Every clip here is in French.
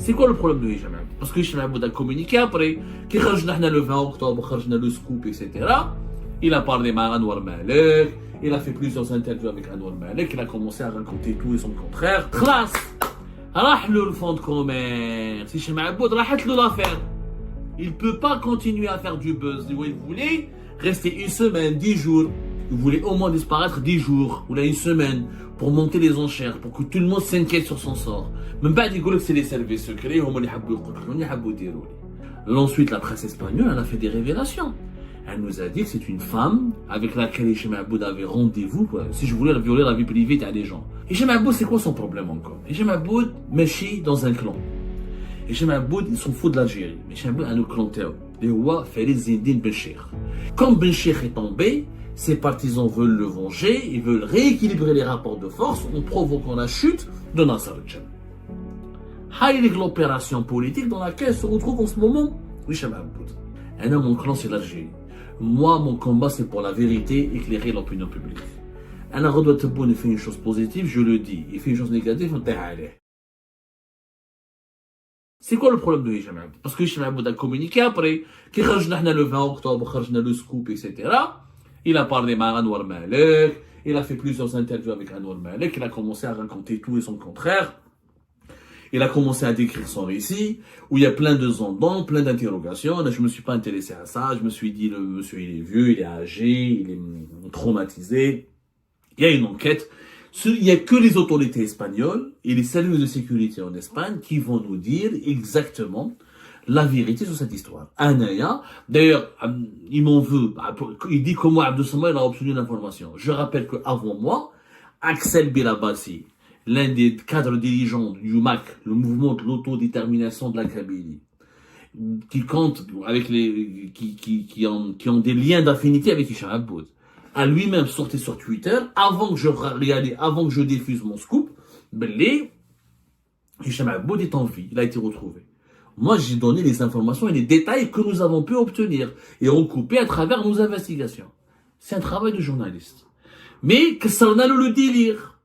C'est quoi le problème de Hicham Aboud? Parce que Hicham Aboud a communiqué après, qui خرجنا le 20 octobre, خرجنا le scoop, etc. Il a parlé avec Anwar Malek, il a fait plusieurs interviews avec Anwar Malek, il a commencé à raconter tout et son contraire. خلاص راح له le fonds de commerce. Hicham Aboud راحت له l'affaire. Il ne peut pas continuer à faire du buzz. Il voulait rester une semaine, 10 jours. Il voulait au moins disparaître 10 jours, ou là une semaine, pour monter les enchères, pour que tout le monde s'inquiète sur son sort. Même pas dire que c'est les services secrets, Ensuite, la presse espagnole, elle a fait des révélations. Elle nous a dit que c'est une femme avec laquelle Hicham Aboud avait rendez-vous, si je voulais violer la vie privée des gens. Hicham Aboud, c'est quoi son problème encore? Hicham Aboud, méchit dans un clan. Hicham Aboud, ils sont fous de l'Algérie. Mais Hicham Aboud a un clan, les rois Farid Zindine Benchir. Comme Benchir est tombé, ses partisans veulent le venger, ils veulent rééquilibrer les rapports de force en provoquant la chute de Nasser al-Jam. C'est l'opération politique dans laquelle se retrouve en ce moment Hicham Aboud. Un homme, mon clan, c'est l'Algérie. Moi, mon combat, c'est pour la vérité, éclairer l'opinion publique. Un Arnaud Tebboune fait une chose positive, je le dis. Il fait une chose négative, on t'aille. C'est quoi le problème de Hicham Aboud? Parce que Hicham Aboud a communiqué après, qui خرجنا le 20 octobre, خرجنا le scoop, etc. Il a parlé avec Anwar Malek, il a fait plusieurs interviews avec Anwar Malek, il a commencé à raconter tout et son contraire. Il a commencé à décrire son récit, où il y a plein de zondons, plein d'interrogations. Je ne me suis pas intéressé à ça, je me suis dit, le monsieur il est vieux, il est âgé, il est traumatisé. Il y a une enquête. Il n'y a que les autorités espagnoles et les services de sécurité en Espagne qui vont nous dire exactement la vérité sur cette histoire. Anaya, d'ailleurs, il m'en veut. Il dit que moi, Abdou Samad, il a obtenu l'information. Je rappelle qu'avant moi, Axel Bilabassi, l'un des cadres dirigeants du MAC, le mouvement de l'autodétermination de la Kabylie, qui compte avec qui ont des liens d'affinité avec Hicham Aboud, a lui-même sorti sur Twitter, avant que je diffuse mon scoop, Hicham Aboud est en vie, il a été retrouvé. Moi, j'ai donné les informations et les détails que nous avons pu obtenir et recoupés à travers nos investigations. C'est un travail de journaliste. Mais que ça en a le délire.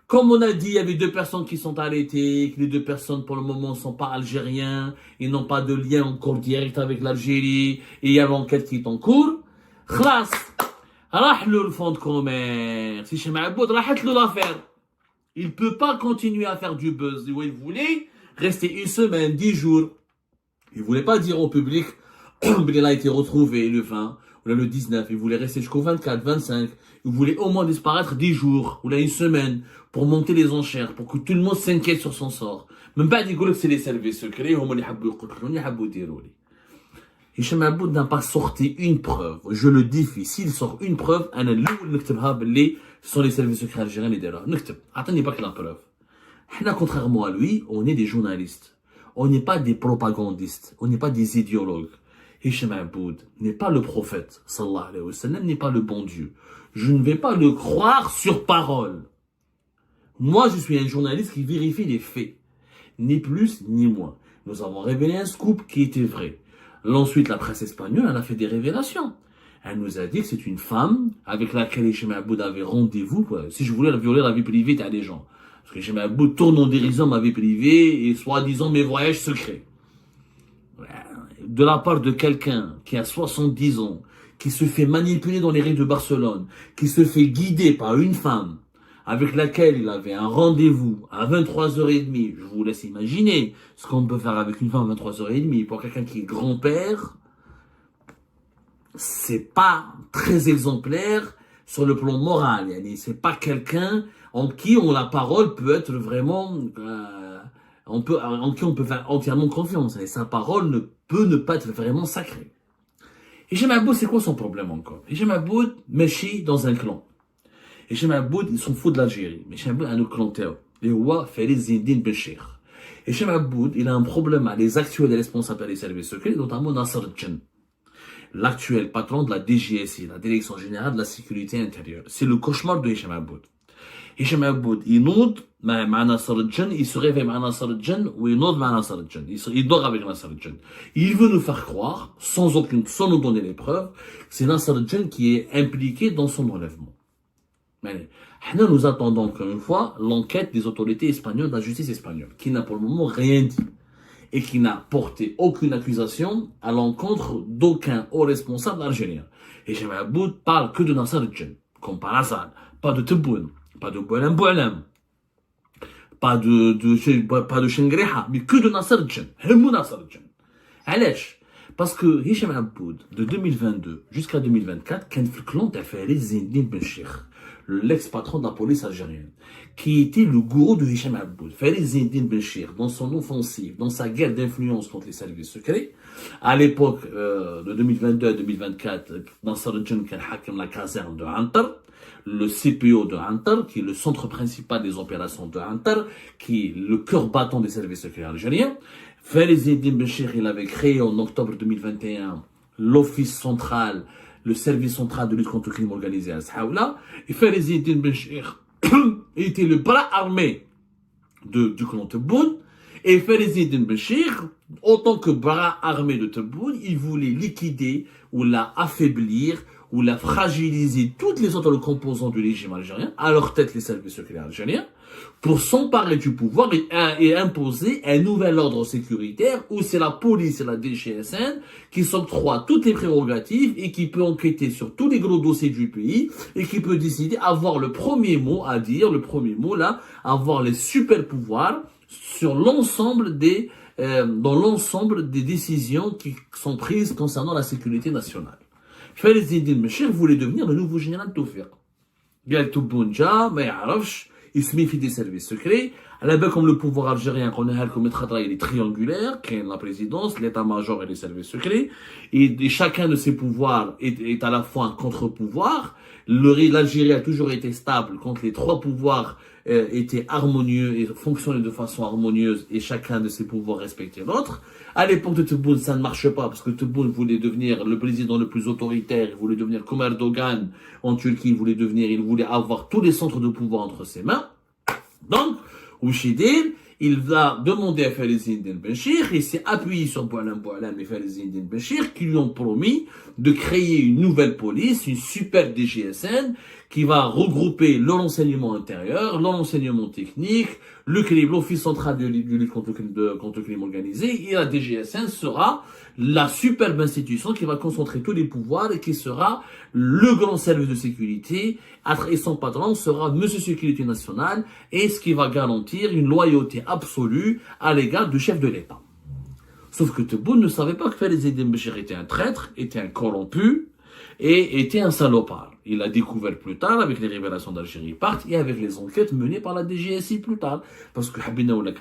Comme on a dit, il y avait 2 personnes qui sont arrêtées, que les 2 personnes pour le moment ne sont pas algériens, ils n'ont pas de lien encore direct avec l'Algérie, et il y a l'enquête qui est en cours. خلاص راح له le fonds de commerce. Hicham Aboud راحت له l'affaire. Il ne peut pas continuer à faire du buzz. Il voulait rester une semaine, 10 jours. Il ne voulait pas dire au public, il a été retrouvé le 20, ou là le 19. Il voulait rester jusqu'au 24, 25. Il voulait au moins disparaître 10 jours, ou là une semaine, pour monter les enchères, pour que tout le monde s'inquiète sur son sort. Même pas dire que c'est les services secrets, Hicham Aboud n'a pas sorti une preuve. Je le défie. S'il sort une preuve, ce sont les services secrets algériens les délais. Attendez pas que la preuve. Contrairement à lui, on est des journalistes. On n'est pas des propagandistes. On n'est pas des idéologues. Hicham Aboud n'est pas le prophète, sallallahu alayhi wa sallam, n'est pas le bon Dieu. Je ne vais pas le croire sur parole. Moi, je suis un journaliste qui vérifie les faits. Ni plus, ni moins. Nous avons révélé un scoop qui était vrai. Ensuite, la presse espagnole, elle a fait des révélations. Elle nous a dit que c'est une femme avec laquelle Hicham Aboud avait rendez-vous, si je voulais violer la vie privée des gens. Parce que Hicham Aboud tourne en dérision ma vie privée et soi-disant mes voyages secrets. De la part de quelqu'un qui a 70 ans, qui se fait manipuler dans les rues de Barcelone, qui se fait guider par une femme avec laquelle il avait un rendez-vous à 23h30. Je vous laisse imaginer ce qu'on peut faire avec une femme à 23h30. Pour quelqu'un qui est grand-père, c'est pas très exemplaire sur le plan moral. C'est pas quelqu'un en qui la parole peut être vraiment, en qui on peut faire entièrement confiance. Et sa parole ne peut ne pas être vraiment sacrée. Hicham Aboud, c'est quoi son problème encore? Hicham Aboud méchit dans un clan. Hicham Aboud, ils sont fous de l'Algérie. Mais Hicham Aboud a un clan, les rois Farid Zindine Benchir. Hicham Aboud, il a un problème avec les actuels responsables des services secrets, notamment Nasser al-Jam, l'actuel patron de la DGSI, la Direction Générale de la Sécurité Intérieure. C'est le cauchemar de Hicham Aboud. Hicham Aboud, il note avec Nasser al-Jam, il se réveille avec Nasser al-Jam, ou il note avec Nasser al-Jam. Il dort avec Nasser al-Jam. Il veut nous faire croire, sans nous donner les preuves, que c'est Nasser al-Jam qui est impliqué dans son enlèvement. Mais nous attendons encore une fois l'enquête des autorités espagnoles, de la justice espagnole, qui n'a pour le moment rien dit. et qui n'a porté aucune accusation à l'encontre d'aucun haut responsable algérien. Hicham Aboud parle que de Nasser el-Djen, comme par hasard, pas de Tebboune, pas de Boualem Boualem, pas de Chengreha, mais que de Nasser el-Djen. Hemou Nasser el-Djen. علاش parce que Hicham Aboud de 2022 jusqu'à 2024 كان في الكلون تاع فارس زين الدين بن شيخ, l'ex-patron de la police algérienne, qui était le gourou de Hicham Aboud. Farid Zindine Ben Chir, dans son offensive, dans sa guerre d'influence contre les services secrets, à l'époque de 2022 à 2024, Nasser el-Djen qui hakim la caserne de Antar, le CPO de Antar, qui est le centre principal des opérations de Antar, qui est le cœur battant des services secrets algériens. Farid Zindine Ben Chir, il avait créé en octobre 2021 l'office central, le service central de lutte contre le crime organisé à Saoula, et Farid Zindine Ben Chir était le bras armé du clan Tebboune, et Farid Zindine Ben Chir, en tant que bras armé de Tebboune, il voulait liquider ou la affaiblir ou la fragiliser toutes les autres composants du régime algérien, à leur tête les services secrets algériens, pour s'emparer du pouvoir et imposer un nouvel ordre sécuritaire où c'est la police et la DGSN qui s'octroient toutes les prérogatives et qui peut enquêter sur tous les gros dossiers du pays et qui peut décider, avoir le premier mot à dire, le premier mot là, avoir les super pouvoirs sur l'ensemble dans l'ensemble des décisions qui sont prises concernant la sécurité nationale. Farid Zindine Ben Chir voulait devenir le nouveau général Tawfiq. قال تبون جا ما يعرفش يسمي في des services secrets. على بالكم le pouvoir algérien قلناها لكم خطره il est triangulaire, qui est la présidence, l'état-major et les services secrets, et chacun de ces pouvoirs est à la fois un contre-pouvoir. L'Algérie a toujours été stable quand les trois pouvoirs étaient harmonieux et fonctionnaient de façon harmonieuse et chacun de ces pouvoirs respectait l'autre. À l'époque de Tebboune, ça ne marche pas parce que Tebboune voulait devenir le président le plus autoritaire, il voulait devenir comme Erdogan en Turquie, il voulait avoir tous les centres de pouvoir entre ses mains. Donc, Ouchidine, il va demander à Farid Zindine Ben Chir, il s'est appuyé sur Boualem Boualem et Farid Zindine Ben Chir qui lui ont promis de créer une nouvelle police, une super DGSN qui va regrouper le renseignement intérieur, le renseignement technique, l'Office central de lutte contre le crime organisé, et la DGSN sera la superbe institution qui va concentrer tous les pouvoirs et qui sera le grand service de sécurité, et son patron sera Monsieur Sécurité Nationale, et ce qui va garantir une loyauté absolue à l'égard du chef de l'État. Sauf que Tebboune ne savait pas que Farid Zindine Ben Chir était un traître, était un corrompu, et était un salopard. Il l'a découvert plus tard avec les révélations d'Algérie Part et avec les enquêtes menées par la DGSI plus tard. Parce que Habina ou la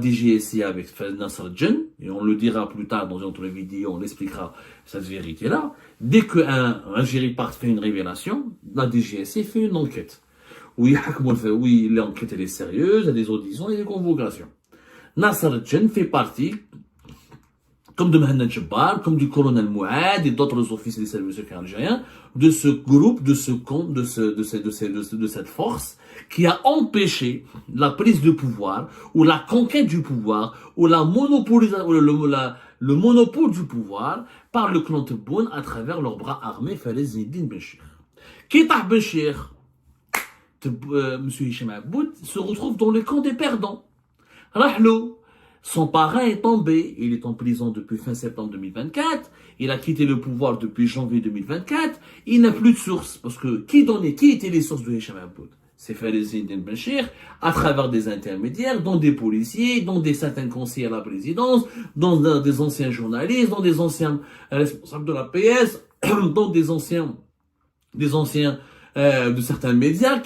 DGSI avec Nasser el-Djen, et on le dira plus tard dans une autre vidéo, on expliquera cette vérité-là, dès qu'un Algérie Part fait une révélation, la DGSI fait une enquête. Oui, l'enquête elle est sérieuse, il y a des auditions et des convocations. Nasser el-Djen fait partie, comme de Mohamed Jabbar, comme du colonel Mouad et d'autres officiers des services secrets algériens, de ce groupe, de cette force qui a empêché la prise de pouvoir, ou la conquête du pouvoir, ou le monopole du pouvoir par le clan Tebboune à travers leurs bras armés, Farid Zindine Ben Chir. Kitah Ben Chir, Monsieur Hicham Aboud, se retrouve dans le camp des perdants. Rahlo. Son parrain est tombé, il est en prison depuis fin septembre 2024, il a quitté le pouvoir depuis janvier 2024, il n'a plus de sources, parce que qui étaient les sources de Hicham Aboud? C'est Farid Zindine Ben Chir, à travers des intermédiaires, dont des policiers, dont certains conseillers à la présidence, dont des anciens journalistes, dont des anciens responsables de la PS, dont des anciens de certains médias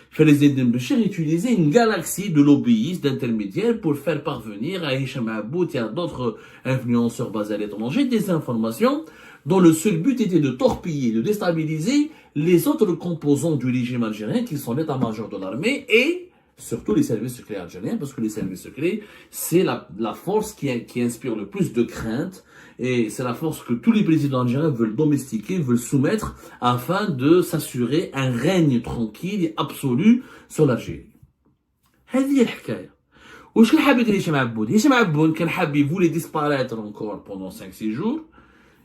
Farid Zindine Ben Chir utilisaient une galaxie de lobbyistes, d'intermédiaires pour faire parvenir à Hicham Aboud et à d'autres influenceurs basés à l'étranger des informations dont le seul but était de torpiller, de déstabiliser les autres composants du régime algérien qui sont l'état-major de l'armée et surtout les services secrets algériens, parce que les services secrets, c'est la force qui inspire le plus de crainte, et c'est la force que tous les présidents algériens veulent domestiquer, veulent soumettre, afin de s'assurer un règne tranquille et absolu sur l'Algérie. هذه الحكاية. وش كان حاب يدير هشام عبود؟ هشام عبود كان حاب il voulait disparaître encore pendant 5-6 jours.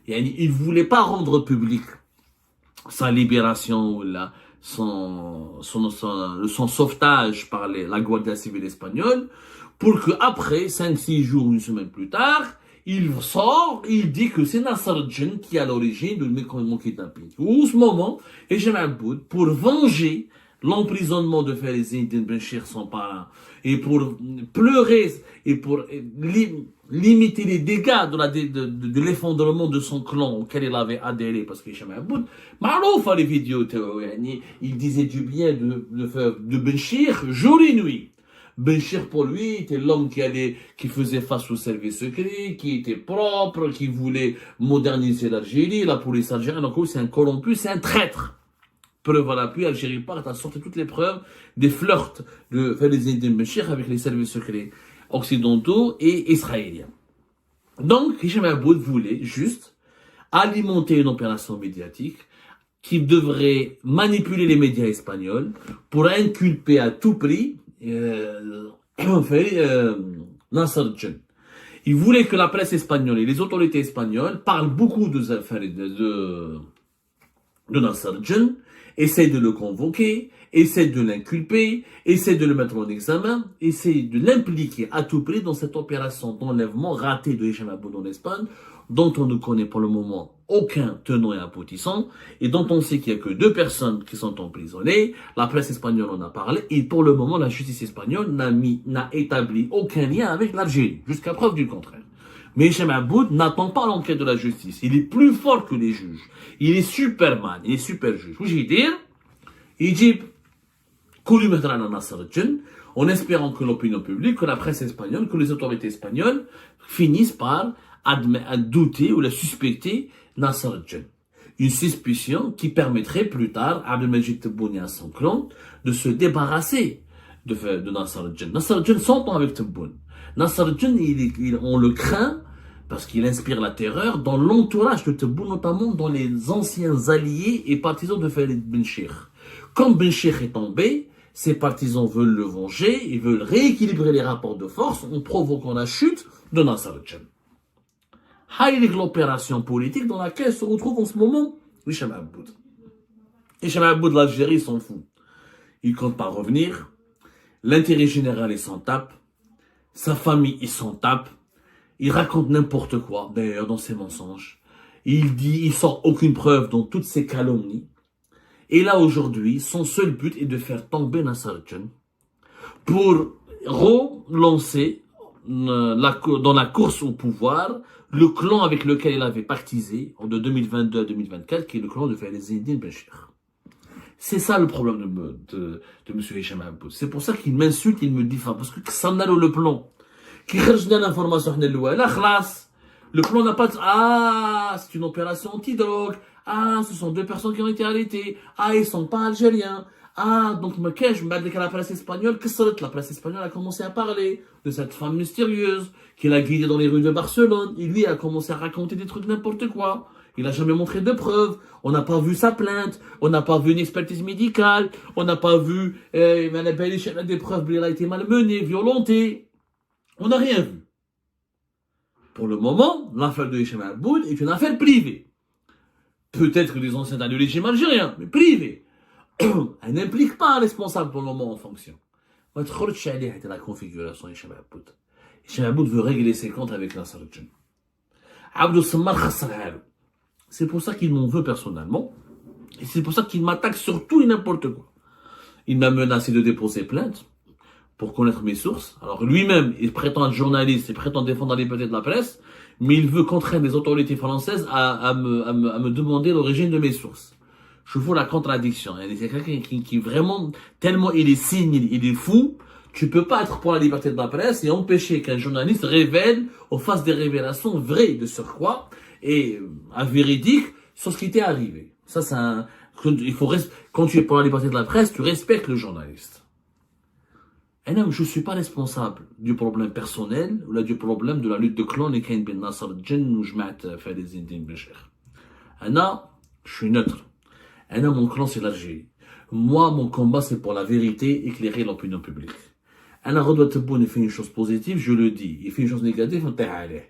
Il voulait pas rendre public sa libération ou son sauvetage par la Guardia civile espagnole pour que après 5-6 jours, une semaine plus tard, il sort, il dit que c'est Nasser Djen qui est à l'origine de mon kidnapping. En ce moment, Hicham Aboud, pour venger l'emprisonnement de Farizine Benchir, son parrain, et pour pleurer, et pour limiter les dégâts de l'effondrement de son clan auquel il avait adhéré, parce que Hicham Aboud, Marouf à les vidéos, il disait du bien de Benchir jour et nuit. Benchir pour lui était l'homme qui faisait face au service secret, qui était propre, qui voulait moderniser l'Algérie, la police algérienne. Donc c'est un corrompu, c'est un traître. Preuve à l'appui, Algérie part à sortir toutes les preuves des flirts de Farizine Benchir avec les services secrets occidentaux et israéliens. Donc Hicham Aboud voulait juste alimenter une opération médiatique qui devrait manipuler les médias espagnols pour inculper à tout prix Nasser Djen. Il voulait que la presse espagnole et les autorités espagnoles parlent beaucoup de Nasser Djen, essayent de le convoquer, essayent de l'inculper, essayent de le mettre en examen, essayent de l'impliquer à tout prix dans cette opération d'enlèvement ratée de Hicham Aboud en Espagne, dont on ne connaît pour le moment aucun tenant et aboutissant, et dont on sait qu'il n'y a que 2 personnes qui sont emprisonnées. La presse espagnole en a parlé, et pour le moment, la justice espagnole n'a établi aucun lien avec l'Algérie, jusqu'à preuve du contraire. Mais Hicham Aboud n'attend pas l'enquête de la justice. Il est plus fort que les juges. Il est Superman, il est super juge. Vous voulez dire, il dit, en espérant que l'opinion publique, que la presse espagnole, que les autorités espagnoles finissent par douter ou la suspecter Nasser Djen. Une suspicion qui permettrait plus tard à Abdelmajid Tebboune et à son clan de se débarrasser de Nasser Djen. Nasser Djen s'entend avec Tebboune. Nasser Djen, on le craint parce qu'il inspire la terreur dans l'entourage de Tebboune, notamment dans les anciens alliés et partisans de Farid Benchir. Quand Benchir est tombé, ses partisans veulent le venger, ils veulent rééquilibrer les rapports de force en provoquant la chute de Nasser Djen. Haïlik l'opération politique dans laquelle se retrouve en ce moment Hicham Aboud. Hicham Aboud, l'Algérie s'en fout. Il compte pas revenir. L'intérêt général, il s'en tape. Sa famille, il s'en tape. Il raconte n'importe quoi, d'ailleurs, dans ses mensonges. Il sort aucune preuve dans toutes ses calomnies. Et là, aujourd'hui, son seul but est de faire tomber Nasser Djen pour relancer dans la course au pouvoir le clan avec lequel il avait pactisé de 2022 à 2024, qui est le clan de Farizine Benchir. C'est ça le problème de M. Hicham Aboud. C'est pour ça qu'il m'insulte, il me diffame. Parce que ça n'a le plan. Qui cherche l'information, le plan n'a pas de... Ah, c'est une opération anti-drogue. Ah, ce sont 2 personnes qui ont été arrêtées. Ah, ils sont pas algériens. Ah, donc, la presse espagnole, la presse espagnole a commencé à parler de cette femme mystérieuse qu'il a guidée dans les rues de Barcelone. Il lui a commencé à raconter des trucs n'importe quoi. Il n'a jamais montré de preuves. On n'a pas vu sa plainte. On n'a pas vu une expertise médicale. On n'a pas vu des preuves. Il a été malmené, violenté. On n'a rien vu. Pour le moment, l'affaire de Hicham Aboud est une affaire privée. Peut-être que les anciens du régime algérien, mais privée. Elle n'implique pas un responsable pour le moment en fonction. La configuration Hicham Aboud. Hicham Aboud veut régler ses comptes avec Nasser Djen. Abdou Sammar Khassalhal. C'est pour ça qu'il m'en veut personnellement. Et c'est pour ça qu'il m'attaque sur tout et n'importe quoi. Il m'a menacé de déposer plainte pour connaître mes sources. Alors lui-même, il prétend être journaliste, il prétend défendre la liberté de la presse, mais il veut contraindre les autorités françaises à me demander l'origine de mes sources. Je vois la contradiction. C'est quelqu'un qui vraiment, tellement il est cynique, il est fou, tu peux pas être pour la liberté de la presse et empêcher qu'un journaliste révèle, ou fasse des révélations vraies de surcroît et véridiques sur ce qui t'est arrivé. Ça, quand tu es pour la liberté de la presse, tu respectes le journaliste. Et non, je ne suis pas responsable du problème personnel ou du problème de la lutte de clan et Kain Ben Nasser Djen ou Jmaat Farizine Benchir. Je suis neutre. Mon clan, c'est l'Algérie. Moi, mon combat, c'est pour la vérité, éclairer l'opinion publique. Redouat Tebboune, il fait une chose positive, je le dis. Il fait une chose négative, on t'aille.